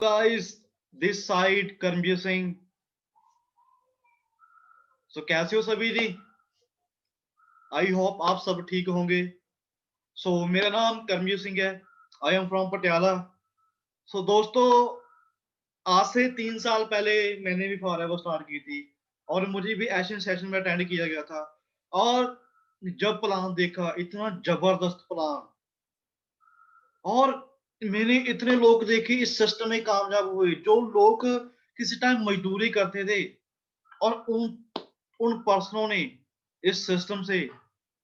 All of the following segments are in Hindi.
Guys, this side Karamjeet Singh. So कैसे हो सभी जी? आई होप आप सब ठीक होंगे। मेरा नाम करमजीत सिंह है। I am from Patiala. दोस्तों, आज से 3 साल पहले मैंने भी फॉर स्टार्ट की थी और मुझे भी एशियन सेशन में अटेंड किया गया था। और जब प्लान देखा, इतना जबरदस्त प्लान, और मैंने इतने लोग देखे इस सिस्टम में कामयाब हुए जो लोग किसी टाइम मजदूरी करते थे, और उन उन पर्सनों ने इस सिस्टम से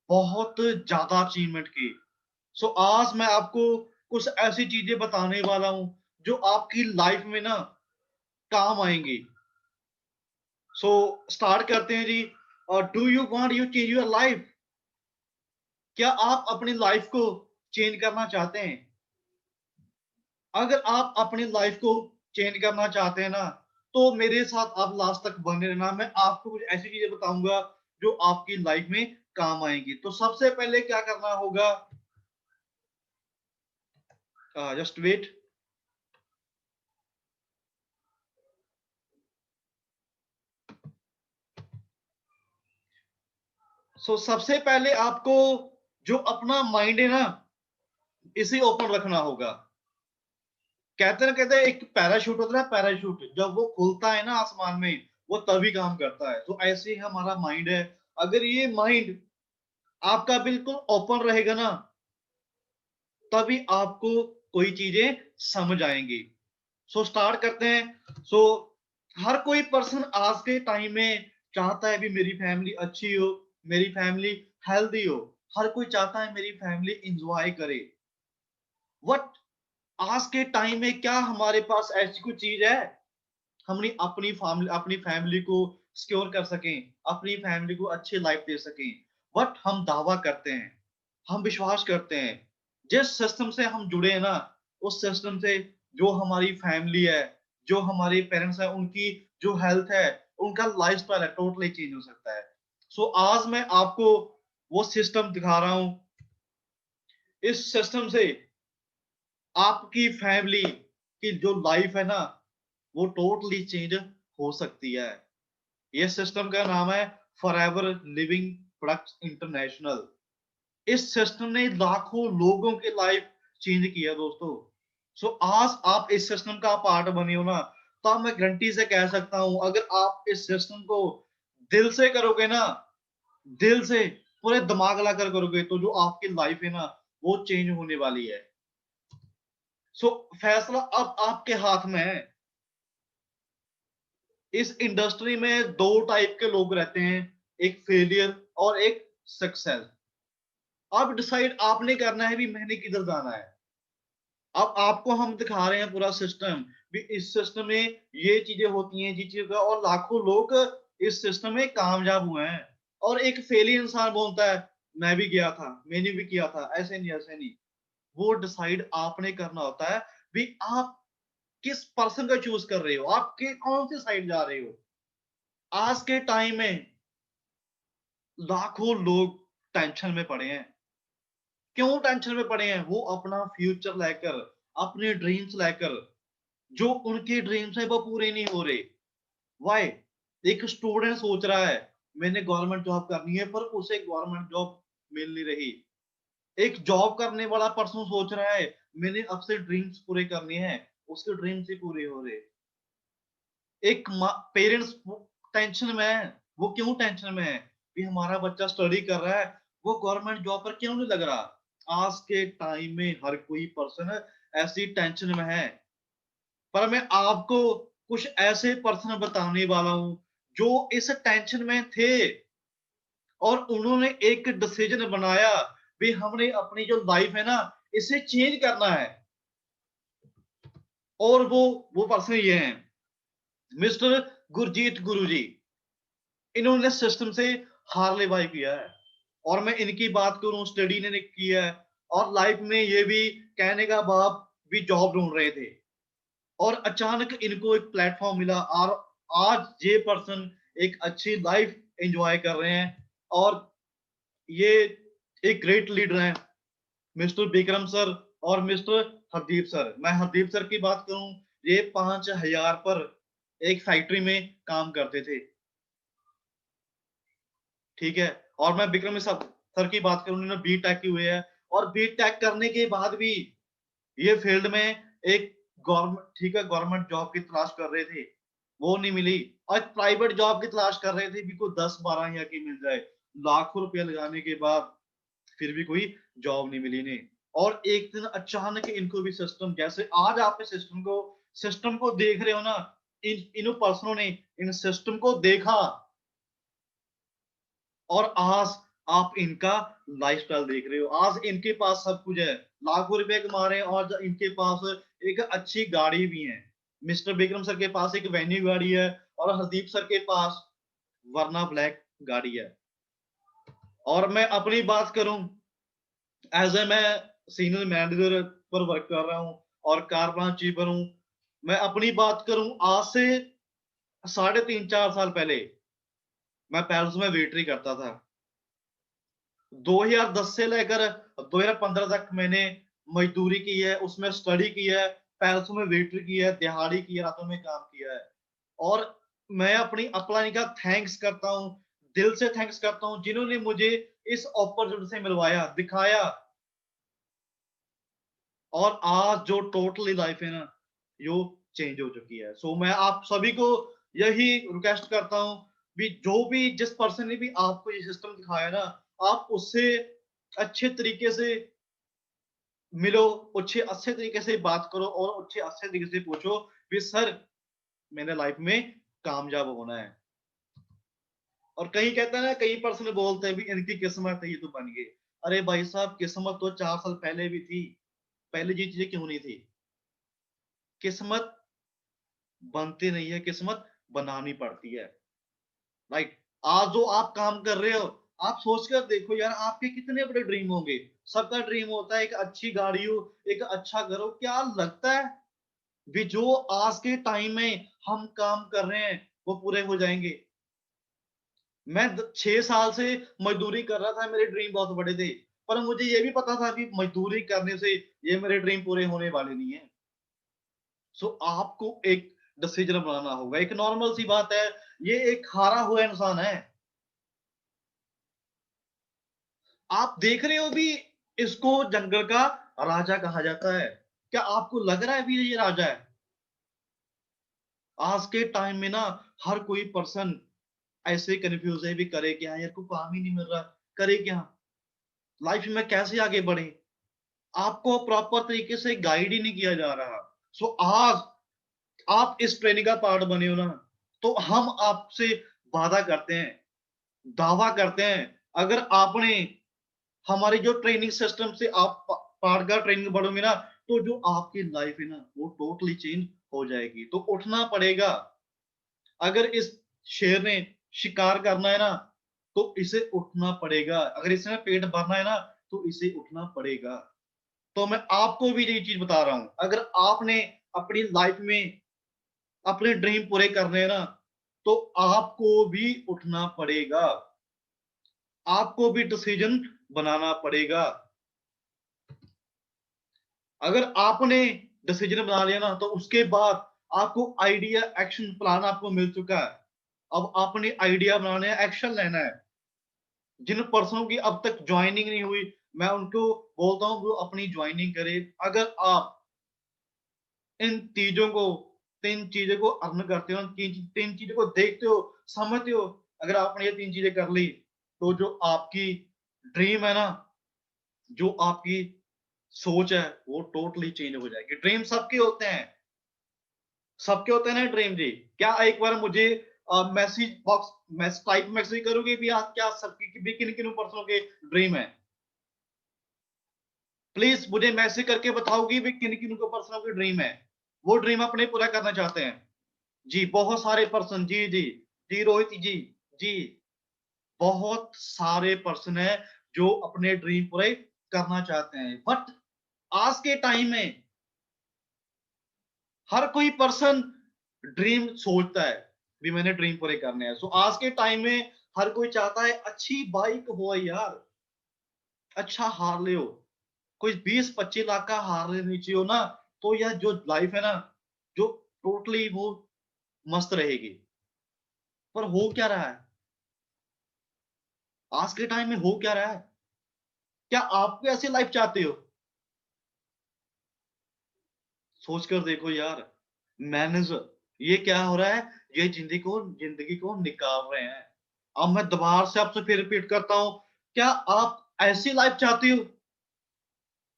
बहुत ज्यादा अचीवमेंट की। आज मैं आपको कुछ ऐसी चीजें बताने वाला हूं जो आपकी लाइफ में ना काम आएंगी। स्टार्ट करते हैं जी। Do you want you change your life? क्या आप अपनी लाइफ को चेंज करना चाहते हैं? अगर आप अपनी लाइफ को चेंज करना चाहते हैं ना, तो मेरे साथ आप लास्ट तक बने रहना। मैं आपको कुछ ऐसी चीजें बताऊंगा जो आपकी लाइफ में काम आएंगी। तो सबसे पहले क्या करना होगा, जस्ट वेट। सबसे पहले आपको जो अपना माइंड है ना, इसे ओपन रखना होगा। कहते हैं एक पैराशूट होता है, पैराशूट जब वो खुलता है ना आसमान में, वो तभी काम करता है। तो ऐसे ही हमारा माइंड है। अगर ये माइंड आपका बिल्कुल ओपन रहेगा ना, तभी आपको कोई चीजें समझ आएंगी। स्टार्ट करते हैं। हर कोई पर्सन आज के टाइम में चाहता है भी मेरी फैमिली अच्छी हो, मेरी फैमिली हेल्दी हो। हर कोई चाहता है मेरी फैमिली इंजॉय करे। वट आज के टाइम में क्या हमारे पास ऐसी कोई चीज है हमने अपनी फैमिली को सिक्योर कर सकें, अपनी फैमिली को अच्छी लाइफ दे सकें? बट हम दावा करते हैं, हम विश्वास करते हैं, जिस सिस्टम से हम जुड़े हैं ना, उस सिस्टम से जो हमारी फैमिली है, जो हमारे पेरेंट्स है, उनकी जो हेल्थ है, उनका लाइफस्टाइल है, टोटली चेंज हो सकता है। आज मैं आपको वो सिस्टम दिखा रहा हूं। इस सिस्टम से आपकी फैमिली की जो लाइफ है ना, वो टोटली चेंज हो सकती है। ये सिस्टम का नाम है फॉरएवर लिविंग प्रोडक्ट्स इंटरनेशनल। इस सिस्टम ने लाखों लोगों की लाइफ चेंज किया दोस्तों। आज आप इस सिस्टम का पार्ट बने हो ना, तो मैं गारंटी से कह सकता हूं, अगर आप इस सिस्टम को दिल से करोगे ना, दिल से पूरे दिमाग लगाकर करोगे, तो जो आपकी लाइफ है ना, वो चेंज होने वाली है। फैसला अब आपके हाथ में है। इस इंडस्ट्री में दो टाइप के लोग रहते हैं, एक फेलियर और एक सक्सेस। अब डिसाइड आपने करना है भी मैंने किधर जाना है। अब आपको हम दिखा रहे हैं पूरा सिस्टम भी। इस सिस्टम में ये चीजें होती हैं, जी चीजें, और लाखों लोग इस सिस्टम में कामयाब हुए हैं। और एक फेलियर इंसान बोलता है मैं भी गया था, मैंने भी किया था। ऐसे नहीं, ऐसे नहीं। वो डिसाइड आपने करना होता है भी आप किस पर्सन का चूज कर रहे हो, आप कौन सी साइड जा रहे हो। आज के टाइम में लाखों लोग टेंशन में पड़े हैं। क्यों टेंशन में पड़े हैं? वो अपना फ्यूचर लेकर, अपने ड्रीम्स लेकर, जो उनके ड्रीम्स है वो पूरे नहीं हो रहे। वाई? एक स्टूडेंट सोच रहा है मैंने गवर्नमेंट जॉब करनी है, पर उसे गवर्नमेंट जॉब मिल नहीं रही। एक जॉब करने वाला पर्सन सोच रहा है मैंने अब से ड्रीम्स पूरे करने हैं, उसके ड्रीम्स ही पूरे हो रहे। एक पेरेंट्स टेंशन में है। वो क्यों टेंशन में है कि हमारा बच्चा स्टडी कर रहा है, वो गवर्नमेंट जॉब पर क्यों नहीं लग रहा? आज के टाइम में हर कोई पर्सन ऐसी टेंशन में है। पर मैं आपको कुछ ऐसे पर्सन बताने वाला हूं जो इस टेंशन में थे, और उन्होंने एक डिसीजन बनाया भी हमने अपनी जो लाइफ है ना, इसे चेंज करना है। और वो पर्सन ये हैं, मिस्टर गुरजीत गुरु जी। इन्होंने सिस्टम से हार लेवाई किया है। और मैं इनकी बात करूं, स्टडी ने किया है, और लाइफ में ये भी कहने का बाप भी जॉब ढूंढ रहे थे, और अचानक इनको एक प्लेटफॉर्म मिला, और आज ये पर्सन एक अच्छी लाइफ एंजॉय कर रहे हैं। और ये एक ग्रेट लीडर हैं, मिस्टर विक्रम सर और मिस्टर हरदीप सर। मैं हरदीप सर की बात करूं, ये 5,000 पर एक फैक्ट्री में काम करते थे। ठीक है? और मैं विक्रम सर की बात करूँ, उन्होंने बीटेक की हुई है और बीटेक करने के बाद भी ये फील्ड में एक गवर्नमेंट, ठीक है, गवर्नमेंट जॉब की तलाश कर रहे थे, वो नहीं मिली और प्राइवेट जॉब की तलाश कर रहे थे भी कोई 10-12 हजार की मिल जाए। लाखों रुपया लगाने के बाद फिर भी कोई जॉब नहीं मिली इन्हें। और एक दिन अचानक इनको भी सिस्टम, जैसे आज आप इस सिस्टम को देख रहे हो ना, इन पर्सनों ने इन सिस्टम को देखा और आज आप इनका लाइफस्टाइल देख रहे हो। आज इनके पास सब कुछ है, लाखों रुपए कमा रहे हैं और इनके पास एक अच्छी गाड़ी भी है। मिस्टर विक्रम सर के पास एक वेन्यू गाड़ी है और हरदीप सर के पास वरना ब्लैक गाड़ी है। और मैं अपनी बात करूं, एज ए मैं सीनियर मैनेजर पर वर्क कर रहा हूं और कार ब्रांच चीफ पर हूं। मैं अपनी बात करूं, आज से 3.5-4 साल पहले मैं पैलेस में वेटरी करता था। 2010 से लेकर 2015 तक मैंने मजदूरी की है, उसमें स्टडी की है, पैलेसों में वेटरी की है, दिहाड़ी की है, रातों में काम किया है। और मैं अपनी अपलाइन का थैंक्स करता हूँ, दिल से थैंक्स करता हूँ, जिन्होंने मुझे इस अपॉर्चुनिटी से मिलवाया, दिखाया। और आज जो टोटली लाइफ है ना, यो चेंज हो चुकी है। सो मैं आप सभी को यही रिक्वेस्ट करता हूँ भी, जो भी जिस पर्सन ने भी आपको ये सिस्टम दिखाया ना, आप उससे अच्छे तरीके से मिलो, अच्छे अच्छे तरीके से बात करो और अच्छे अच्छे तरीके से पूछो भी सर, मैंने लाइफ में कामयाब होना है। और कहीं कहते हैं ना, कई पर्सन बोलते हैं भी इनकी किस्मत है, ये तो बन गए। अरे भाई साहब, किस्मत तो 4 साल पहले भी थी, पहले ये चीजें क्यों नहीं थी? किस्मत बनती नहीं है, किस्मत बनानी पड़ती है। राइट? आज जो आप काम कर रहे हो, आप सोच कर देखो यार, आपके कितने बड़े ड्रीम होंगे। सबका ड्रीम होता है एक अच्छी गाड़ी हो, एक अच्छा घर हो। क्या लगता है भी जो आज के टाइम में हम काम कर रहे हैं वो पूरे हो जाएंगे? मैं 6 साल से मजदूरी कर रहा था, मेरे ड्रीम बहुत बड़े थे, पर मुझे ये भी पता था कि मजदूरी करने से ये मेरे ड्रीम पूरे होने वाले नहीं है। सो आपको एक डिसीजन बनाना होगा। एक नॉर्मल सी बात है, ये एक हारा हुआ इंसान है। आप देख रहे हो भी, इसको जंगल का राजा कहा जाता है। क्या आपको लग रहा है भी ये राजा है? आज के टाइम में ना, हर कोई पर्सन ऐसे कंफ्यूज है भी, करे क्या यार, को काम ही नहीं मिल रहा, करे क्या, लाइफ में कैसे आगे बढ़े। आपको प्रॉपर तरीके से गाइड ही नहीं किया जा रहा। सो आज आप इस ट्रेनिंग का पार्ट बने हो ना, तो हम आपसे वादा करते हैं, दावा करते हैं, अगर आपने हमारी जो ट्रेनिंग सिस्टम से आप पार्ट का ट्रेनिंग बढ़ोगे ना, तो जो आपकी लाइफ है ना, वो टोटली चेंज हो जाएगी। तो उठना पड़ेगा। अगर इस शेर ने शिकार करना है ना, तो इसे उठना पड़ेगा। अगर इसने पेट भरना है ना, तो इसे उठना पड़ेगा। तो मैं आपको भी यही चीज बता रहा हूं, अगर आपने अपनी लाइफ में अपने ड्रीम पूरे करने हैं ना, तो आपको भी उठना पड़ेगा, आपको भी डिसीजन बनाना पड़ेगा। अगर आपने डिसीजन बना लिया ना, तो उसके बाद आपको आइडिया, एक्शन प्लान आपको मिल चुका है। अब आपने आइडिया बनाना है, एक्शन लेना है। जिन पर्सनों की अब तक ज्वाइनिंग नहीं हुई, मैं उनको बोलता हूं वो अपनी ज्वाइनिंग करे। अगर आप इन चीजों को, तीन चीजों को अर्न करते हो, तीन चीजों को देखते हो, समझते हो, अगर आपने ये तीन चीजें कर ली, तो जो आपकी ड्रीम है ना, जो आपकी सोच है, वो टोटली चेंज हो जाएगी। ड्रीम सबके होते हैं, सबके होते हैं ना ड्रीम जी। क्या एक बार मुझे मैसेज बॉक्स मैस टाइप मैसेज करोगे भी, आप क्या सबकी भी किन किन पर्सनों के ड्रीम है? प्लीज मुझे मैसेज करके बताओगी भी किन किन को पर्सनों की ड्रीम है, वो ड्रीम अपने पूरा करना चाहते हैं। जी बहुत सारे पर्सन, जी जी, जी रोहित जी, जी बहुत सारे पर्सन है जो अपने ड्रीम पूरे करना चाहते हैं। बट आज के टाइम में हर कोई पर्सन ड्रीम सोचता है भी मैंने ड्रीम पूरे करने हैं। सो आज के टाइम में हर कोई चाहता है अच्छी बाइक हो यार, अच्छा हार्ले हो, कोई 20-25 लाख का हार्ले नीचे हो ना, तो यह जो लाइफ है ना, जो टोटली वो मस्त रहेगी। पर हो क्या रहा है? आज के टाइम में हो क्या रहा है? क्या आप भी ऐसी लाइफ चाहते हो? सोच कर देखो यार। मैनेज ये क्या हो रहा है? ये जिंदगी को निकाल रहे हैं। अब मैं दोबारा से आपसे फिर रिपीट करता हूं, क्या आप ऐसी लाइफ चाहते हो?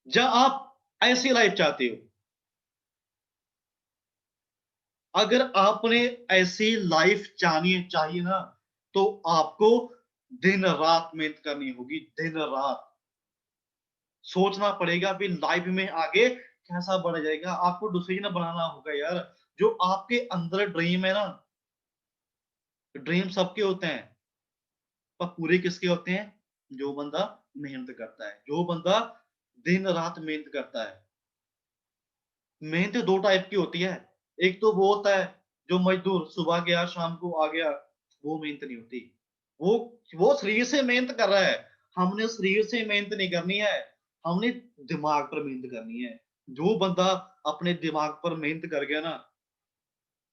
जहां आप ऐसी लाइफ चाहते हो? अगर आपने ऐसी लाइफ चाहिए चाहिए ना, तो आपको दिन रात मेहनत करनी होगी, दिन रात सोचना पड़ेगा भी लाइफ में आगे कैसा बढ़ जाएगा। आपको डिसीजन बनाना होगा यार। जो आपके अंदर ड्रीम है ना, ड्रीम सबके होते हैं, पर पूरे किसके होते हैं? जो बंदा मेहनत करता है, जो बंदा दिन रात मेहनत करता है। मेहनत दो टाइप की होती है। एक तो वो होता है जो मजदूर सुबह गया शाम को आ गया, वो मेहनत नहीं होती। वो वो शरीर से मेहनत कर रहा है। हमने शरीर से मेहनत नहीं करनी है, हमने दिमाग पर मेहनत करनी है। जो बंदा अपने दिमाग पर मेहनत कर गया ना,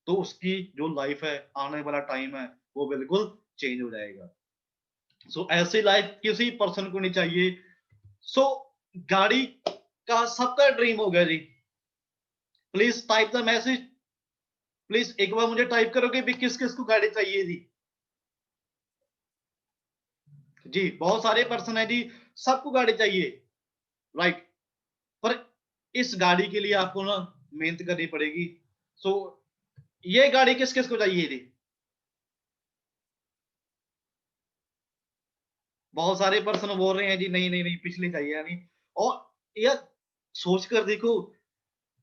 तो उसकी जो लाइफ है, आने वाला टाइम है, वो बिल्कुल चेंज हो जाएगा। सो ऐसी लाइफ किसी पर्सन को नहीं चाहिए। सो गाड़ी का सबका ड्रीम होगा जी। Please type the message. Please एक बार मुझे टाइप करोगे भी किस किस को गाड़ी चाहिए जी। जी बहुत सारे पर्सन है जी, सबको गाड़ी चाहिए, राइट। पर इस गाड़ी के लिए आपको ना मेहनत करनी पड़ेगी। सो ये गाड़ी किस किस को चाहिए थी? बहुत सारे पर्सन बोल रहे हैं जी नहीं नहीं नहीं पिछली चाहिए यानी। और यार सोच कर देखो,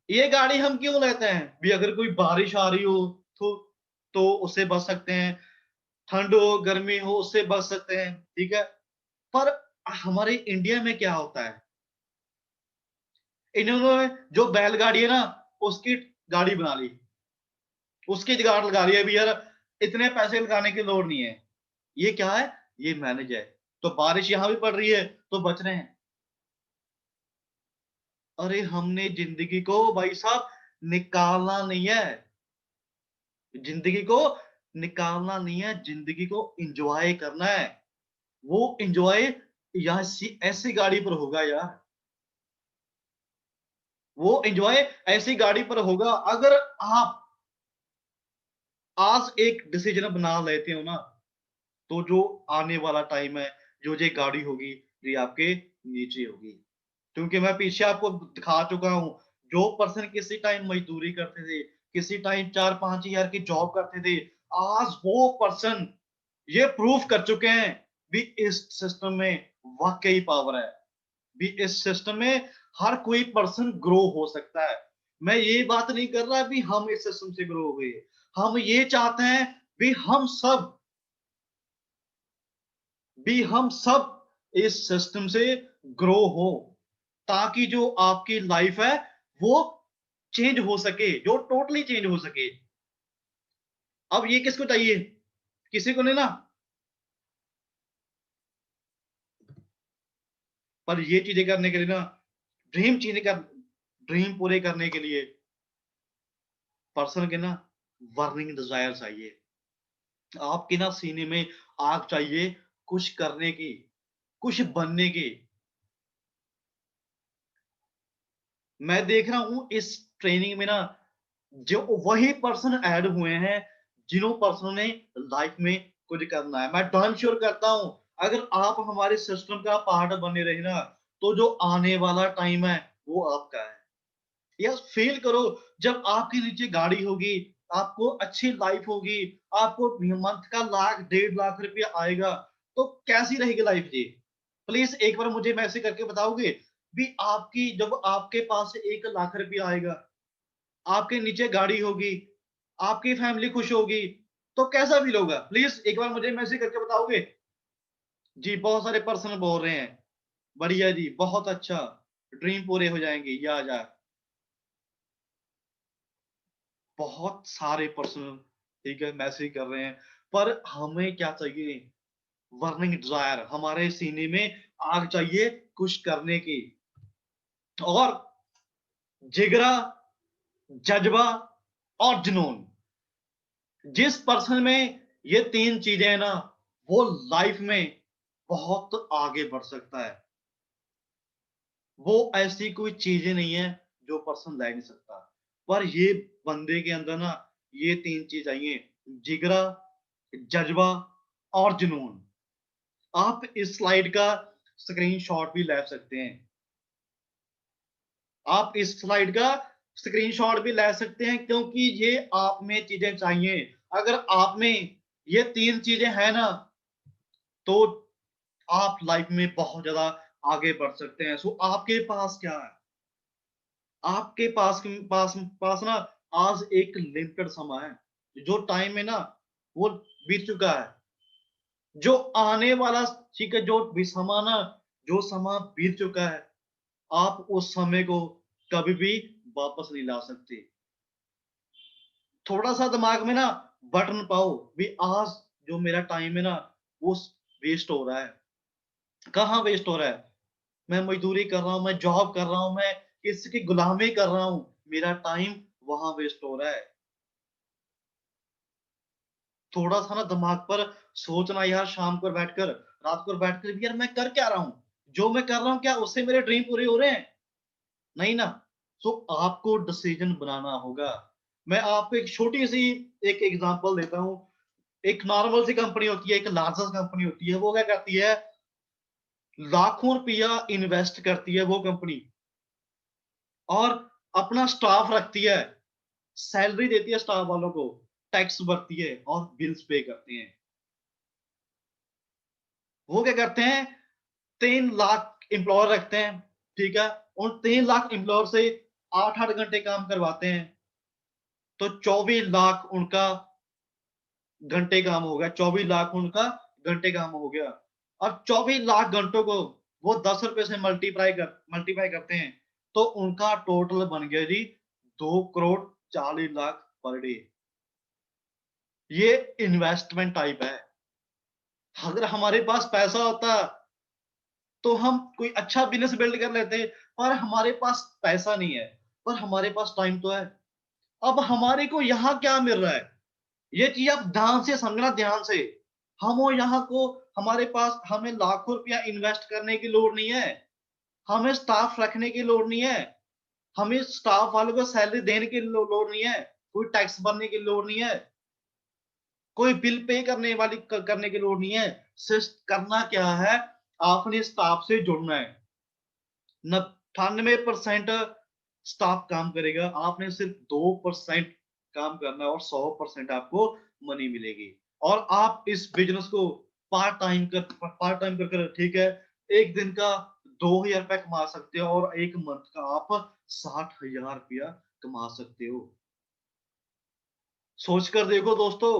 ये गाड़ी हम क्यों लेते हैं भी? अगर कोई बारिश आ रही हो तो उससे बच सकते हैं, ठंड हो गर्मी हो उससे बच सकते हैं, ठीक है। पर हमारे इंडिया में क्या होता है, इन्होंने जो बैलगाड़ी है ना, उसकी गाड़ी बना ली, उसकी जुगाड़ लगा रही है भी यार, इतने पैसे लगाने की लोड़ नहीं है। ये क्या है? ये मैनेज है। तो बारिश यहां भी पड़ रही है तो बच रहे हैं। अरे हमने जिंदगी को भाई साहब निकालना नहीं है, जिंदगी को निकालना नहीं है, जिंदगी को एंजॉय करना है। वो एंजॉय यहाँ ऐसी गाड़ी पर होगा यार, वो एंजॉय ऐसी गाड़ी पर होगा। अगर आप आज एक डिसीजन बना लेते हो ना, तो जो आने वाला टाइम है, जो ये गाड़ी होगी, ये आपके नीचे होगी। क्योंकि मैं पीछे आपको दिखा चुका हूं, जो पर्सन किसी टाइम मजदूरी करते थे, किसी टाइम 4-5 हजार की जॉब करते थे, आज वो पर्सन ये प्रूफ कर चुके हैं भी इस सिस्टम में वाकई पावर है, भी इस सिस्टम में हर कोई पर्सन ग्रो हो सकता है। मैं ये बात नहीं कर रहा भी हम इस सिस्टम से ग्रो हुए, हम ये चाहते हैं भी हम सब इस सिस्टम से ग्रो हो, ताकि जो आपकी लाइफ है वो चेंज हो सके, जो टोटली चेंज हो सके। अब ये किसको चाहिए? किसी को नहीं ना। पर ये चीजें करने के लिए ना, ड्रीम चीजें कर ड्रीम पूरे करने के लिए पर्सन के ना बर्निंग डिजायर चाहिए। आपके ना सीने में आग चाहिए, कुछ करने की, कुछ बनने की। मैं देख रहा हूं इस ट्रेनिंग में ना, जो वही पर्सन ऐड हुए हैं जिन्हों पर्सनों ने लाइफ में कुछ करना है। मैं डन श्योर करता हूं, अगर आप हमारे सिस्टम का पार्ट बने रहे ना, तो जो आने वाला टाइम है वो आपका है। यस फील करो, जब आपके नीचे गाड़ी होगी, आपको अच्छी लाइफ होगी, आपको मंथ का 1,00,000 1,50,000 रुपया आएगा, तो कैसी रहेगी लाइफ जी? प्लीज एक बार मुझे मैसेज करके बताओगे भी आपकी जब आपके पास 1,00,000 रुपया आएगा, आपके नीचे गाड़ी होगी, आपकी फैमिली खुश होगी, तो कैसा फील होगा? प्लीज एक बार मुझे मैसेज करके बताओगे? जी बहुत सारे पर्सन बोल रहे हैं, बढ़िया जी बहुत अच्छा, ड्रीम पूरे हो जाएंगे, या बहुत सारे पर्सन, ठीक है, मैसेज कर रहे हैं। पर हमें क्या चाहिए? बर्निंग डिजायर, हमारे सीने में आग चाहिए कुछ करने की, और जिगरा, जज्बा, और जुनून। जिस पर्सन में ये 3 चीजें हैं ना, वो लाइफ में बहुत आगे बढ़ सकता है। वो ऐसी कोई चीजें नहीं है जो पर्सन ला नहीं सकता। पर ये बंदे के अंदर ना ये 3 चीज चाहिए, जिगरा, जज़्बा और जुनून। आप इस स्लाइड का स्क्रीनशॉट भी ले सकते हैं। आप इस स्लाइड का स्क्रीनशॉट भी ले सकते हैं, क्योंकि ये आप में चीजें चाहिए। अगर आप में ये 3 चीजें हैं ना, तो आप लाइफ में बहुत ज्यादा आगे बढ़ सकते हैं। सो आपके पास क्या है? आपके पास पास ना आज एक लिमिटेड समय है। जो टाइम है ना, वो बीत चुका है। जो आने वाला, ठीक है, जो भी समय ना, जो समय बीत चुका है, आप उस समय को कभी भी वापस नहीं ला सकते। थोड़ा सा दिमाग में ना बटन पाओ भी, आज जो मेरा टाइम है ना, वो वेस्ट हो रहा है। कहाँ वेस्ट हो रहा है? मैं मजदूरी कर रहा हूँ, मैं जॉब कर रहा हूँ, मैं किसी की गुलामी कर रहा हूँ, मेरा टाइम वहां वेस्ट हो रहा है। थोड़ा सा ना दिमाग पर सोचना यार, शाम को बैठकर, रात को बैठकर भी, यार मैं कर क्या रहा हूँ? जो मैं कर रहा हूँ, क्या उससे मेरे ड्रीम पूरे हो रहे हैं? नहीं ना। तो आपको डिसीजन बनाना होगा। मैं आपको एक छोटी सी एक एग्जांपल देता हूँ। एक नॉर्मल सी कंपनी होती है, एक लार्जेस्ट कंपनी होती है। वो क्या करती है? लाखों रुपया इन्वेस्ट करती है वो कंपनी, और अपना स्टाफ रखती है, सैलरी देती है स्टाफ वालों को, टैक्स भरती है और बिल्स पे करते हैं। वो क्या करते हैं? 3 लाख एम्प्लॉयर रखते हैं, ठीक है? उन 3 लाख एम्प्लॉयर से 8-8 घंटे काम करवाते हैं, तो 24 लाख उनका घंटे काम हो गया। 24 लाख उनका घंटे काम हो गया। अब 24 लाख घंटों को वो 10 रुपए से मल्टीप्लाई करते हैं, तो उनका टोटल बन गया जी 2 करोड़ 40 लाख पर डे। ये इन्वेस्टमेंट टाइप है। अगर हमारे पास पैसा होता तो हम कोई अच्छा बिजनेस बिल्ड कर लेते, पर हमारे पास पैसा नहीं है, पर हमारे पास टाइम तो है। अब हमारे को यहाँ क्या मिल रहा है? ये चीज आप ध्यान से समझना, ध्यान से। हम वो यहाँ को, हमारे पास, हमें लाखों रुपया इन्वेस्ट करने की लोड़ नहीं है, हमें स्टाफ रखने की लोड़ नहीं है, हमें स्टाफ वालों को सैलरी देने की लोड़ नहीं है, कोई टैक्स भरने की लोड़ नहीं है, कोई बिल पे करने की लोड़ नहीं है। सिर्फ करना क्या है? आपने स्टाफ से जुड़ना है। 98% स्टाफ काम करेगा, आपने सिर्फ 2% काम करना है, और 100% आपको मनी मिलेगी। और आप इस बिजनेस को पार्ट टाइम कर, ठीक है, एक दिन का 2,000 रुपया कमा सकते हो, और एक मंथ का आप 60,000 रुपया कमा सकते हो। सोच कर देखो दोस्तों,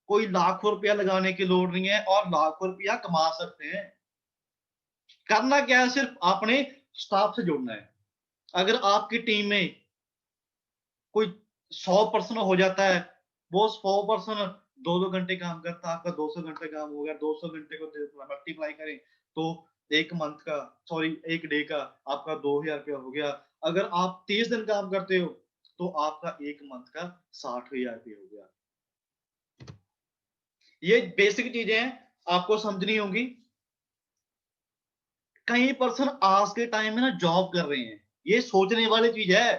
कोई लाखों रुपया लगाने की लोड़ नहीं है, और लाखों रुपया कमा सकते हैं। करना क्या है? सिर्फ आपने स्टाफ से जुड़ना है। अगर आपकी टीम में कोई 100 पर्सन हो जाता है, वो 100 पर्सन 2-2 घंटे काम करता है, आपका 200 घंटे काम हो गया। 200 घंटे को मल्टीप्लाई करें, तो एक मंथ का, सॉरी, एक डे का आपका 2,000 रुपया हो गया। अगर आप 30 दिन काम करते हो, तो आपका एक मंथ का 60,000 रुपया हो गया। ये बेसिक चीजें हैं, आपको समझनी होंगी। कई पर्सन आज के टाइम में ना जॉब कर रहे हैं। ये सोचने वाली चीज है,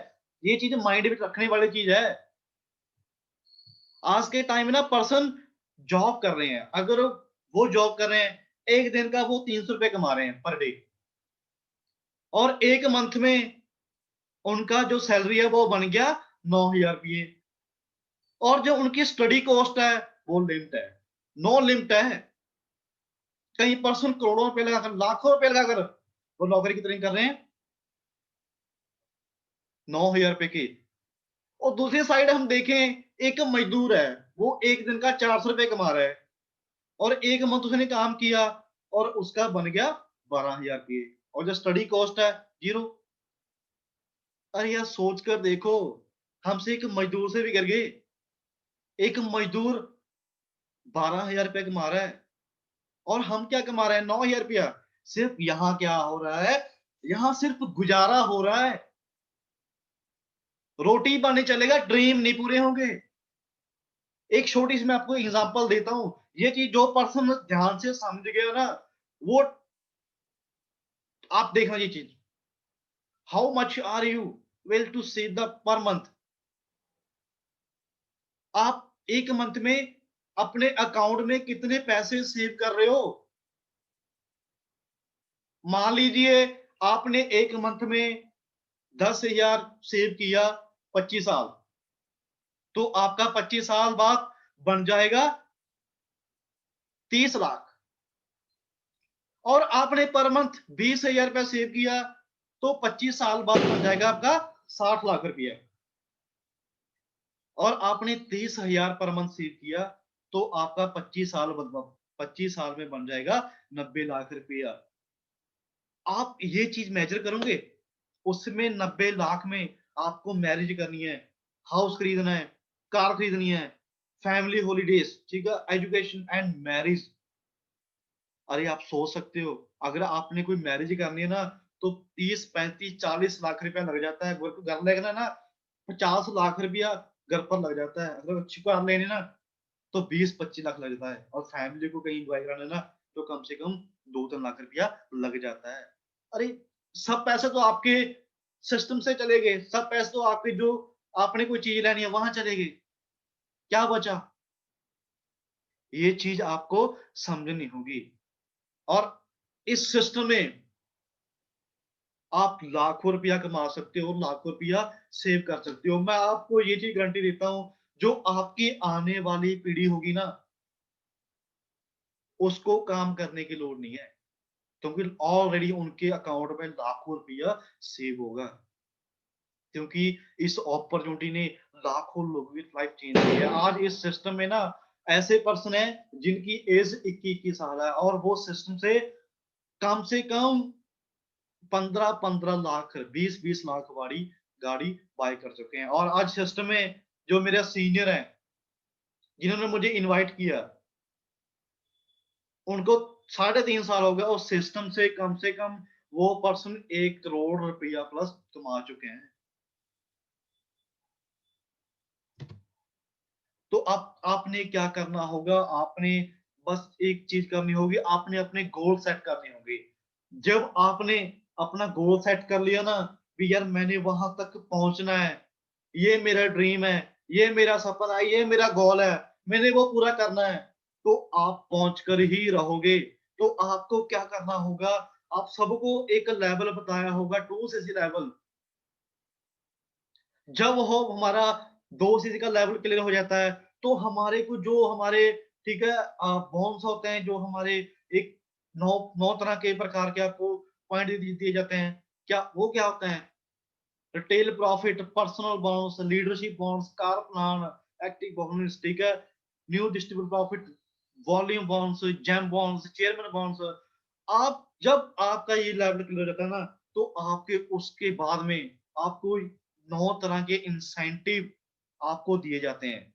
ये चीज माइंड में रखने वाली चीज है। आज के टाइम में ना पर्सन जॉब कर रहे हैं। अगर वो जॉब कर रहे हैं, एक दिन का वो 300 रुपए कमा रहे हैं पर डे, और एक मंथ में उनका जो सैलरी है वो बन गया 9,000 रुपये। और जो उनकी स्टडी कॉस्ट है, वो लिमिट है, नो लिमिट है। कई पर्सन करोड़ों रुपए लगाकर, लाखों रुपए लगाकर वो नौकरी कितनी कर रहे हैं? 9,000 रुपए की। और दूसरी साइड हम देखें, एक मजदूर है, वो एक दिन का 400 रुपए कमा रहा है, और एक मंथ उसने काम किया, और उसका बन गया 12,000 रुपये, और जो स्टडी कॉस्ट है, जीरो। अरे यार सोच कर देखो, हमसे एक मजदूर से भी कर गए। एक मजदूर 12,000 रुपये कमा रहा है, और हम क्या कमा रहे हैं? 9,000 रुपया। सिर्फ यहाँ क्या हो रहा है? यहाँ सिर्फ गुजारा हो रहा है। रोटी पानी चलेगा, ड्रीम नहीं पूरे होंगे। एक छोटी सी मैं आपको एग्जांपल देता हूं, ये चीज जो पर्सन ध्यान से समझ गया ना, वो आप देखना ये चीज, how much are you will to save the per month. आप एक मंथ में अपने अकाउंट में कितने पैसे सेव कर रहे हो? मान लीजिए आपने एक मंथ में 10,000 सेव किया 25 साल, तो आपका 25 साल बाद बन जाएगा 30 लाख। और आपने पर मंथ 20,000 रुपया सेव किया, तो 25 साल बाद बन जाएगा आपका 60 लाख रुपया। और आपने 30,000 पर मंथ सेव किया, तो आपका 25 साल में बन जाएगा 90 लाख रुपया। आप ये चीज मेजर करोगे, उसमें 90 लाख में आपको मैरिज करनी है, हाउस खरीदना है, कार खरीदनी है, फैमिली हॉलीडेज, ठीक है, एजुकेशन एंड मैरिज। अरे आप सोच सकते हो, अगर आपने कोई मैरिज करनी है ना, तो 30, 35, 40 लाख रुपया लग जाता है। घर लेना ना, 50 लाख रुपया घर पर लग जाता है। अगर अच्छी कार लेनी ना, तो 20, 25 लाख लग जाता है। और फैमिली को कहीं एंजॉय कराना ना, तो कम से कम 2, 3 लाख रुपया लग जाता है। अरे सब पैसे तो आपके सिस्टम से चले गए, सब पैसे तो आपके जो आपने कोई चीज लेनी है वहां चले गए, क्या बचा? ये चीज आपको समझनी होगी। और इस सिस्टम में आप लाखों रुपया कमा सकते हो, लाखों रुपया सेव कर सकते हो। मैं आपको ये चीज गारंटी देता हूं, जो आपकी आने वाली पीढ़ी होगी ना, उसको काम करने की लोड़ नहीं है, क्योंकि ऑलरेडी उनके अकाउंट में लाखों रुपया सेव होगा। क्योंकि इस अपॉर्चुनिटी ने लाखों लोगों की लाइफ चेंज की है। आज इस सिस्टम में ना ऐसे पर्सन है जिनकी एज 21-21 साल है, और वो सिस्टम से कम 15-15 लाख, 20-20 लाख वाली गाड़ी बाय कर चुके हैं। और आज सिस्टम में जो मेरे सीनियर हैं, जिन्होंने मुझे इनवाइट किया, उनको 3.5 साल हो गया, उस सिस्टम से कम वो पर्सन 1 करोड़ रुपया प्लस कमा चुके हैं। तो आपने क्या करना होगा? आपने बस एक चीज करनी होगी, आपने अपने गोल सेट करने होंगे। जब आपने अपना गोल सेट कर लिया ना, भी यार मैंने वहां तक पहुंचना है, ये मेरा ड्रीम है, ये मेरा सपना है, ये मेरा गोल है, मैंने वो पूरा करना है, तो आप पहुंच कर ही रहोगे। तो आपको क्या करना होगा? आप सबको एक लेवल बताया होगा, 2 से लेवल। जब हो हमारा 2 सीसी का लेवल क्लियर हो जाता है, तो हमारे को जो हमारे, ठीक है, बॉन्स होते हैं, जो हमारे एक नौ नौ तरह के प्रकार के आपको पॉइंट दिए जाते हैं। क्या वो क्या होते हैं? Retail profit, personal bonds, leadership bonds, car plan, active bonds, ठीक है, new distribute profit, volume bonds, gem bonds, chairman bonds. आप जब आपका ये लेवल क्लियर हो जाता है ना, तो आपके उसके बाद में आपको 9 तरह के इंसेंटिव आपको दिए जाते हैं।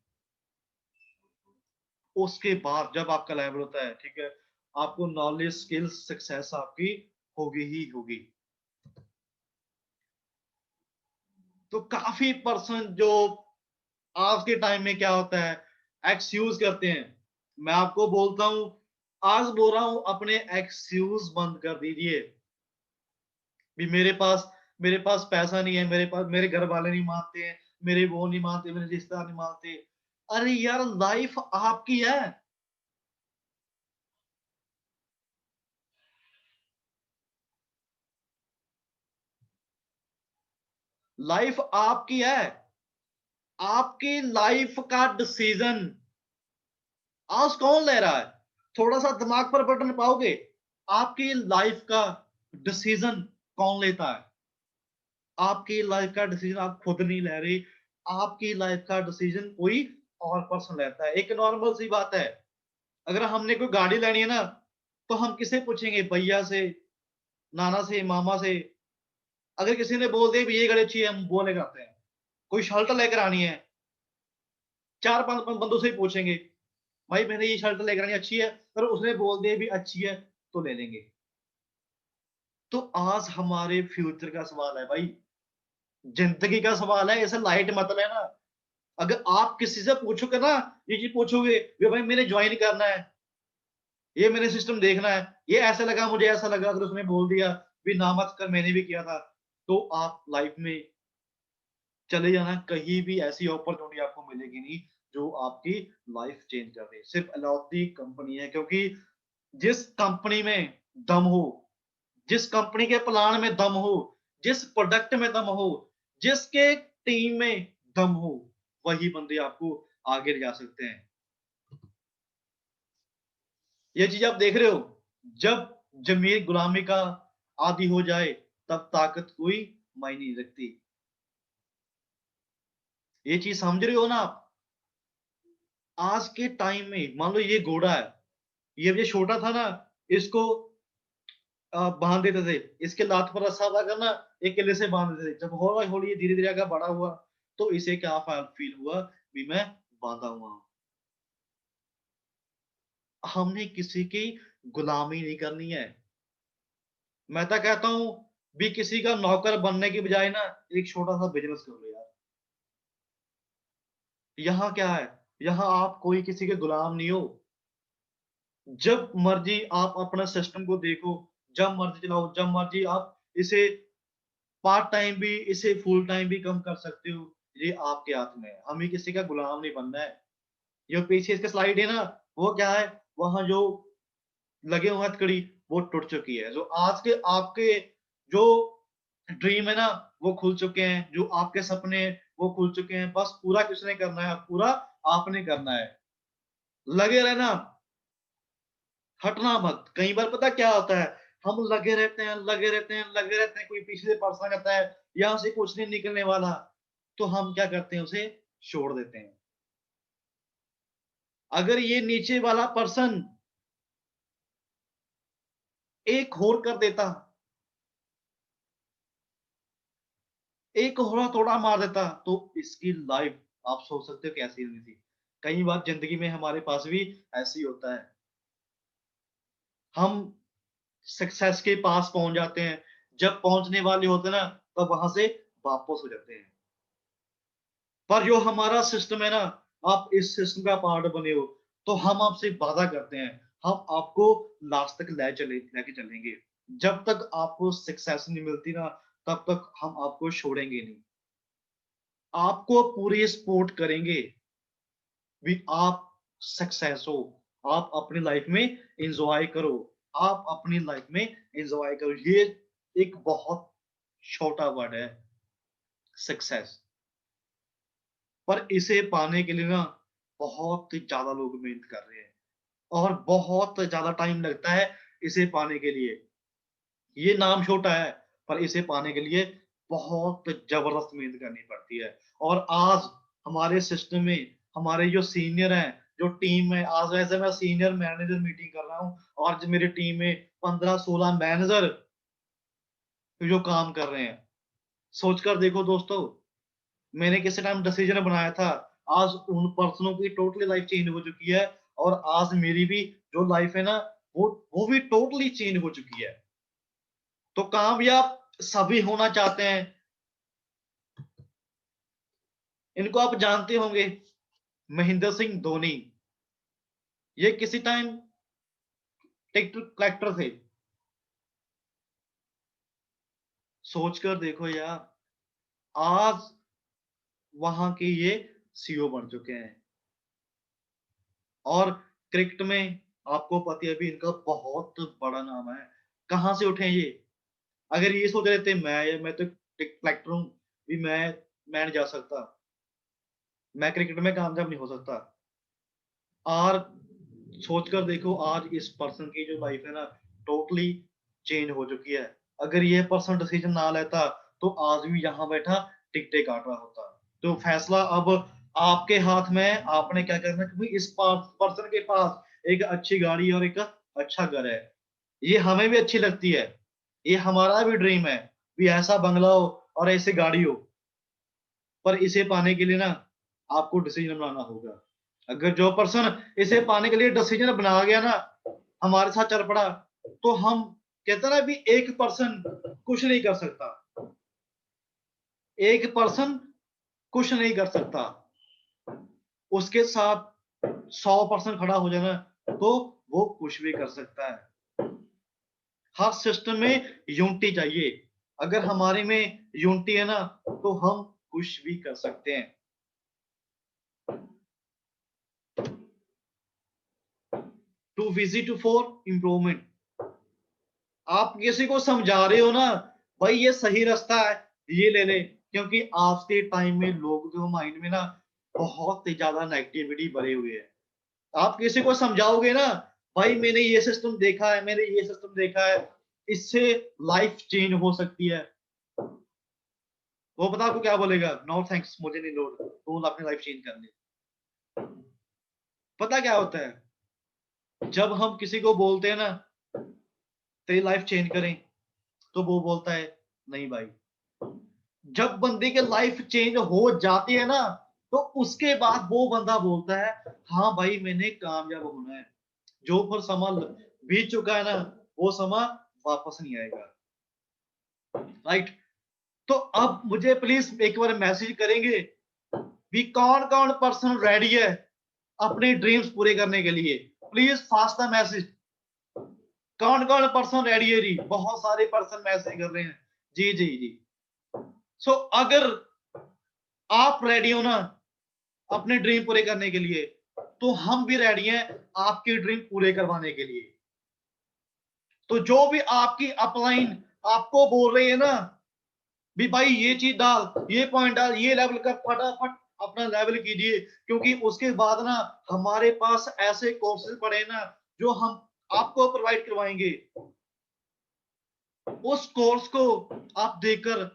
उसके बाद जब आपका लेवल होता है, ठीक है, आपको नॉलेज, स्किल्स, सक्सेस आपकी होगी ही होगी। तो काफी पर्सन जो आज के टाइम में क्या होता है, एक्सक्यूज करते हैं। मैं आपको बोलता हूं, आज बोल रहा हूं, अपने एक्सक्यूज बंद कर दीजिए। भी मेरे पास पैसा नहीं है, मेरे पास मेरे घर वाले नहीं मानते हैं, मेरे वो नहीं मानते, मेरे रिश्तेदार नहीं मानते। अरे यार लाइफ आपकी है, लाइफ आपकी है। आपकी लाइफ का डिसीजन आज कौन ले रहा है? थोड़ा सा दिमाग पर बटन पाओगे, आपकी लाइफ का डिसीजन कौन लेता है? आपकी लाइफ का डिसीजन आप खुद नहीं ले रहे, आपकी लाइफ का डिसीजन कोई और पर्सन लेता है। एक नॉर्मल सी बात है, अगर हमने कोई गाड़ी लेनी है ना, तो हम किसे पूछेंगे? भैया से, नाना से, मामा से। अगर किसी ने बोल दिया भी ये गाड़ी अच्छी है, हम वो लेकर आते हैं। कोई शर्ट लेकर आनी है, 4-5 बंदों से ही पूछेंगे, भाई मैंने ये शर्ट लेकर आनी अच्छी है, अगर उसने बोल दिया भी अच्छी है, तो ले लेंगे। तो आज हमारे फ्यूचर का सवाल है भाई, जिंदगी का सवाल है, इसे लाइट मत लेना। अगर आप किसी से पूछोगे ना, ये चीज पूछोगे कि भाई मैंने ज्वाइन करना है, ये मैंने सिस्टम देखना है, ये ऐसा लगा, मुझे ऐसा लगा, अगर उसने बोल दिया भी ना मत कर, मैंने भी किया था, तो आप लाइफ में चले जाना, कहीं भी ऐसी अपॉर्चुनिटी आपको मिलेगी नहीं जो आपकी लाइफ चेंज कर दे। सिर्फ अलौती कंपनी है, क्योंकि जिस कंपनी में दम हो, जिस कंपनी के प्लान में दम हो, जिस प्रोडक्ट में दम हो, जिसके टीम में दम हो, वही बंदे आपको आगे ले जा सकते हैं। ये चीज आप देख रहे हो, जब जमीर गुलामी का आदि हो जाए तब ताकत कोई मायने नहीं रखती। ये चीज समझ रहे हो ना आप? आज के टाइम में मान लो ये घोड़ा है, ये छोटा था ना, इसको बांध देते थे, इसके लात पर रस्सा था करना, एक किले से बांध देते थे। जब हौला हौली धीरे धीरे आगे बड़ा हुआ, तो इसे क्या फील हुआ भी मैं बांधा हुआ हूं। हमने किसी की गुलामी नहीं करनी है। मैं तो कहता हूं भी किसी का नौकर बनने की बजाय ना एक छोटा सा बिजनेस कर लो यार। यहाँ क्या है, यहाँ आप कोई किसी के गुलाम नहीं हो। जब मर्जी आप अपना सिस्टम को देखो, जब मर्जी चलाओ, जब मर्जी आप इसे पार्ट टाइम भी, इसे फुल टाइम भी कम कर सकते हो। ये आपके हाथ में है, हमें किसी का गुलाम नहीं बनना है। जो पीछे इसका स्लाइड है ना, वो क्या है, वहां जो लगे हुए हथकड़ी वो टूट चुकी है। जो आज के आपके जो ड्रीम है ना, वो खुल चुके हैं, जो आपके सपने हैं वो खुल चुके हैं। बस पूरा किसने करना है, पूरा आपने करना है। लगे रहना, हटना मत। कई बार पता क्या होता है, हम लगे रहते हैं, लगे रहते हैं, लगे रहते हैं, कोई पीछे से पर्सन कहता है यहाँ से कुछ नहीं निकलने वाला, तो हम क्या करते हैं, उसे छोड़ देते हैं। अगर ये नीचे वाला पर्सन एक और कर देता, एक और थोड़ा मार देता, तो इसकी लाइफ आप सोच सकते हो कैसी होनी थी। कई बार जिंदगी में हमारे पास भी ऐसी होता है, हम सक्सेस के पास पहुंच जाते हैं, जब पहुंचने वाले होते हैं ना, तब वहां से वापस हो जाते हैं। पर जो हमारा सिस्टम है ना, आप इस सिस्टम का पार्ट बने हो, तो हम आपसे वादा करते हैं, हम आपको लास्ट तक लेके चलेंगे। जब तक आपको सक्सेस नहीं मिलती ना, तब तक हम आपको छोड़ेंगे नहीं। आपको पूरी सपोर्ट करेंगे भी आप सक्सेस हो, आप अपनी लाइफ में एंजॉय करो, आप अपनी लाइफ में एंजॉय करो। ये एक बहुत छोटा वर्ड है, सक्सेस। पर इसे पाने के लिए ना बहुत ज्यादा लोग मेहनत कर रहे हैं, और बहुत ज्यादा टाइम लगता है इसे पाने के लिए। ये नाम छोटा है, पर इसे पाने के लिए बहुत जबरदस्त मेहनत करनी पड़ती है। और आज हमारे सिस्टम में हमारे जो सीनियर हैं, जो टीम में, आज वैसे मैं सीनियर मैनेजर मीटिंग कर रहा हूँ, और जो मेरी टीम में 15-16 मैनेजर जो काम कर रहे हैं। सोचकर देखो दोस्तों, मैंने किसी टाइम डिसीजन बनाया था, आज उन पर्सनों की टोटली लाइफ चेंज हो चुकी है, और आज मेरी भी जो लाइफ है ना, वो भी टोटली चेंज हो चुकी है। तो कामयाब सभी होना चाहते हैं, इनको आप जानते होंगे, महेंद्र सिंह धोनी। ये किसी टाइम टिकट कलेक्टर थे। सोचकर देखो यार, आज वहां के ये सीईओ बन चुके हैं। और क्रिकेट में आपको पता है अभी इनका बहुत बड़ा नाम है। कहां से उठे ये? अगर ये सोच रहे थे मैं तो टिकट कलेक्टर हूं, भी मैं नहीं जा सकता, मैं क्रिकेट में कामयाब नहीं हो सकता। और सोचकर देखो, आज इस पर्सन की जो लाइफ है ना, टोटली चेंज हो चुकी है। अगर ये पर्सन डिसीजन ना लेता, तो आज भी यहाँ बैठा टिकटे काट रहा होता। तो फैसला अब आपके हाथ में है, आपने क्या करना है, क्योंकि इस पर्सन के पास एक अच्छी गाड़ी और एक अच्छा घर है। ये हमें भी अच्छी लगती है, ये हमारा भी ड्रीम है भी ऐसा बंगला हो और ऐसी गाड़ी हो। पर इसे पाने के लिए ना आपको डिसीजन बनाना होगा। अगर जो पर्सन इसे पाने के लिए डिसीजन बना गया ना, हमारे साथ चल पड़ा, तो हम कहते हैं ना भी एक पर्सन कुछ नहीं कर सकता, एक पर्सन कुछ नहीं कर सकता, उसके साथ 100% खड़ा हो जाना तो वो कुछ भी कर सकता है। हर सिस्टम में यूनिटी चाहिए। अगर हमारे में यूनिटी है ना तो हम कुछ भी कर सकते हैं। To visit for improvement. आप किसी को समझा रहे हो ना, भाई ये सही रास्ता है, ये ले ले, क्योंकि आज के टाइम में लोगों के माइंड में ना बहुत ही ज्यादा नेगेटिविटी भरे हुए है। आप किसी को समझाओगे ना, भाई मैंने ये सिस्टम देखा है, मैंने ये सिस्टम देखा है, इससे लाइफ चेंज हो सकती है, वो पता आपको क्या बोलेगा? नो थैंक्स, मुझे नहीं लोड, तुम अपनी लाइफ चेंज कर ले। पता क्या होता है, जब हम किसी को बोलते हैं ना तेरी लाइफ चेंज करें, तो वो बोलता है नहीं भाई। जब बंदे की लाइफ चेंज हो जाती है ना, तो उसके बाद वो बंदा बोलता है हाँ भाई मैंने कामयाब होना है। जो पर समा बीत चुका है ना, वो समा वापस नहीं आएगा। राइट। तो अब मुझे प्लीज एक बार मैसेज करेंगे भी कौन कौन पर्सन रेडी है अपने ड्रीम्स पूरे करने के लिए? Please fast the message. कौन कौन पर्सन रेडी है जी? बहुत सारे पर्सन मैसेज कर रहे हैं। जी जी जी। सो अगर आप रेडी हो ना अपने ड्रीम पूरे करने के लिए, तो हम भी रेडी हैं आपके ड्रीम पूरे करवाने के लिए। तो जो भी आपकी अपलाइन आपको बोल रही है ना भी भाई ये चीज डाल, ये पॉइंट डाल, ये लेवल कर, फटाफट अपना लेवल कीजिए, क्योंकि उसके बाद ना हमारे पास ऐसे कोर्सेज पड़े ना जो हम आपको प्रोवाइड करवाएंगे। उस कोर्स को आप देकर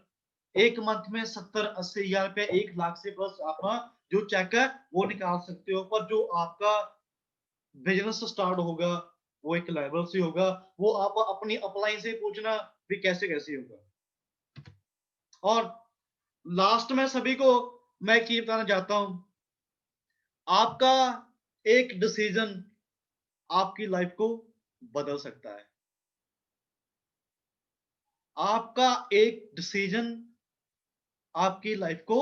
एक मंथ में 70-80 हजार रुपया, 1 लाख से प्लस अपना जो चेक है वो निकाल सकते हो। पर जो आपका बिजनेस स्टार्ट होगा वो एक लेवल से होगा, वो आप अपनी अपलाइन से पूछना भी कैसे कैसे होगा। और लास्ट में सभी को मैं ये बताना चाहता हूं, आपका एक डिसीजन आपकी लाइफ को बदल सकता है। आपका एक डिसीजन आपकी लाइफ को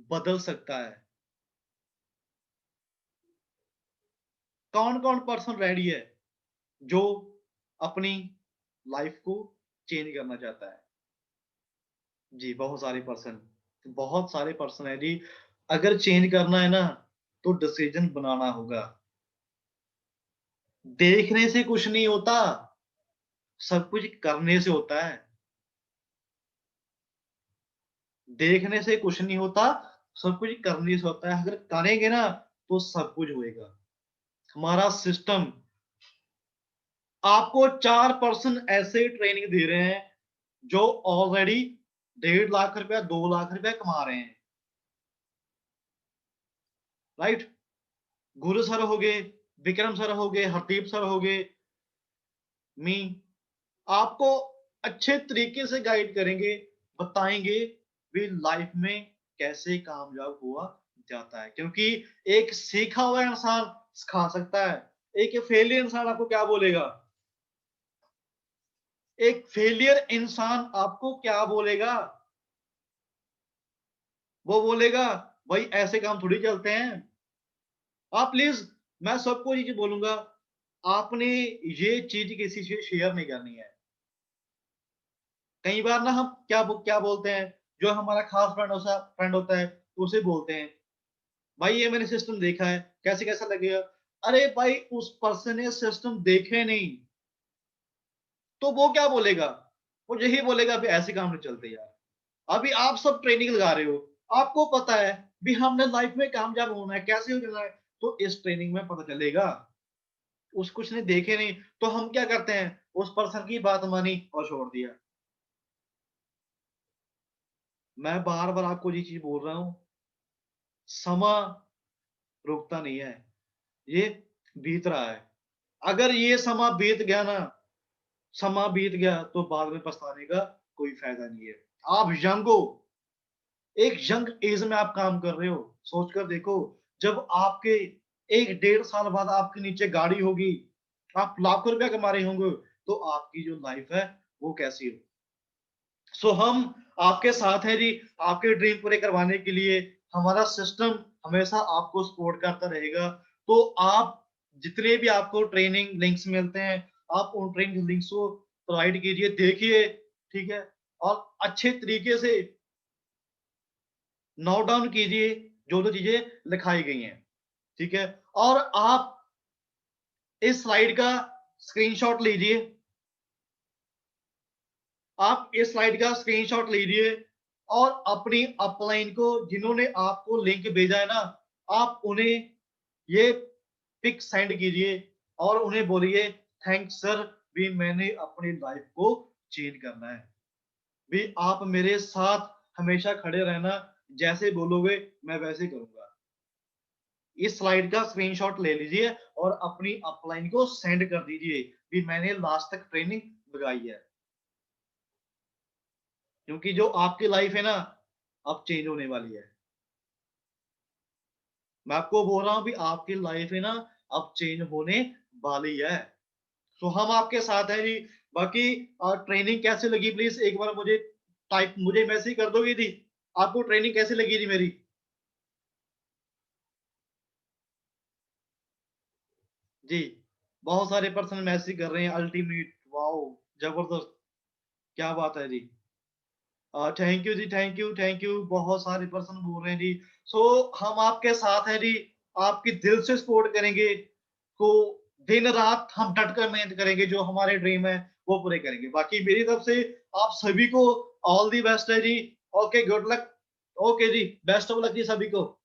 बदल सकता है। कौन कौन पर्सन रेडी है जो अपनी लाइफ को चेंज करना चाहता है? जी बहुत सारे पर्सन है जी। अगर चेंज करना है ना तो डिसीजन बनाना होगा। देखने से कुछ नहीं होता, सब कुछ करने से होता है। देखने से कुछ नहीं होता, सब कुछ करने से होता है। अगर करेंगे ना तो सब कुछ होएगा। हमारा सिस्टम आपको 4 पर्सन ऐसे ट्रेनिंग दे रहे हैं जो ऑलरेडी 1.5 लाख रुपया 2 लाख रुपया कमा रहे हैं। राइट। गुरु सर हो गए, विक्रम सर हो गए, हरदीप सर हो गए, मी आपको अच्छे तरीके से गाइड करेंगे, बताएंगे भी लाइफ में कैसे कामयाब हुआ जाता है। क्योंकि एक सीखा हुआ इंसान सिखा सकता है, एक फेलियर इंसान आपको क्या बोलेगा? एक फेलियर इंसान आपको क्या बोलेगा? वो बोलेगा भाई ऐसे काम थोड़ी चलते हैं। आप प्लीज, मैं सबको ये बोलूंगा, आपने ये चीज किसी से शेयर नहीं करनी है। कई बार ना हम क्या बोलते हैं, जो हमारा खास फ्रेंड होता है तो उसे बोलते हैं भाई ये मैंने सिस्टम देखा है, कैसे कैसा लगेगा? अरे भाई उस पर्सन ने सिस्टम देखे नहीं, तो वो क्या बोलेगा? वो यही बोलेगा अभी ऐसे काम नहीं चलते यार। अभी आप सब ट्रेनिंग लगा रहे हो, आपको पता है भी हमने लाइफ में कामयाब होना है, कैसे हो जाना है, तो इस ट्रेनिंग में पता चलेगा। उस कुछ ने देखे नहीं, तो हम क्या करते हैं, उस पर्सन की बात मानी और छोड़ दिया। मैं बार बार आपको ये चीज बोल रहा हूं, समा रुकता नहीं है, ये बीत रहा है। अगर ये समा बीत गया ना, समा बीत गया तो बाद में पछताने का कोई फायदा नहीं है। आप यंग हो, एक यंग एज में आप काम कर रहे हो, सोचकर देखो जब आपके 1-1.5 साल बाद आपके नीचे गाड़ी होगी, आप लाखों रुपया कमा रहे होंगे, तो आपकी जो लाइफ है वो कैसी हो? सो हम आपके साथ हैं जी, आपके ड्रीम पूरे करवाने के लिए हमारा सिस्टम हमेशा आपको सपोर्ट करता रहेगा। तो आप जितने भी आपको ट्रेनिंग लिंक्स मिलते हैं, आप उन ट्रेनिंग लिंक्स को प्रोवाइड कीजिए, देखिए, ठीक है? और अच्छे तरीके से नोट डाउन कीजिए जो-जो चीज़ें लिखाई गई हैं, ठीक है? और आप इस स्लाइड का स्क्रीनशॉट लीजिए। आप इस स्लाइड का स्क्रीनशॉट लीजिए और अपनी अपलाइन को, जिन्होंने आपको लिंक भेजा है ना, आप उन्हें ये पिक सेंड कीजिए और उन्हें बोलिए, थैंक्स सर, भी मैंने अपनी लाइफ को चेंज करना है। भी आप मेरे साथ हमेशा खड़े रहना, जैसे बोलोगे मैं वैसे करूँगा। इस स्लाइड का स्क्रीनशॉट ले लीजिए और अपनी अपलाइन को सेंड कर दीजिए कि मैंने लास्ट तक ट्रेनिंग लगाई है। क्योंकि जो आपकी लाइफ है ना, अब चेंज होने वाली है। मैं आपको बोल रहा हूँ कि आपकी लाइफ है ना, अब चेंज होने वाली है। तो हम आपके साथ हैं जी। बाकी ट्रेनिंग कैसे लगी प्लीज़ एक बार मुझे मैसेज कर दोगे जी? आपको ट्रेनिंग कैसी लगी जी मेरी? जी, बहुत सारे पर्सन मैसेज कर रहे हैं अल्टीमेट, वॉव! ज़बरदस्त, क्या बात है जी। थैंक यू जी, थैंक यू। बहुत सारे पर्सन बोल रहे हैं जी। सो हम आपके साथ हैं जी, आपकी दिल से सपोर्ट करेंगे। तो दिन-रात हम डट कर मेहनत करेंगे, जो हमारे ड्रीम है, वो पूरे करेंगे। बाकी मेरी तरफ से आप सभी को ऑल द बेस्ट है जी। Okay, good luck. ओके जी, बेस्ट ऑफ लक जी सभी को।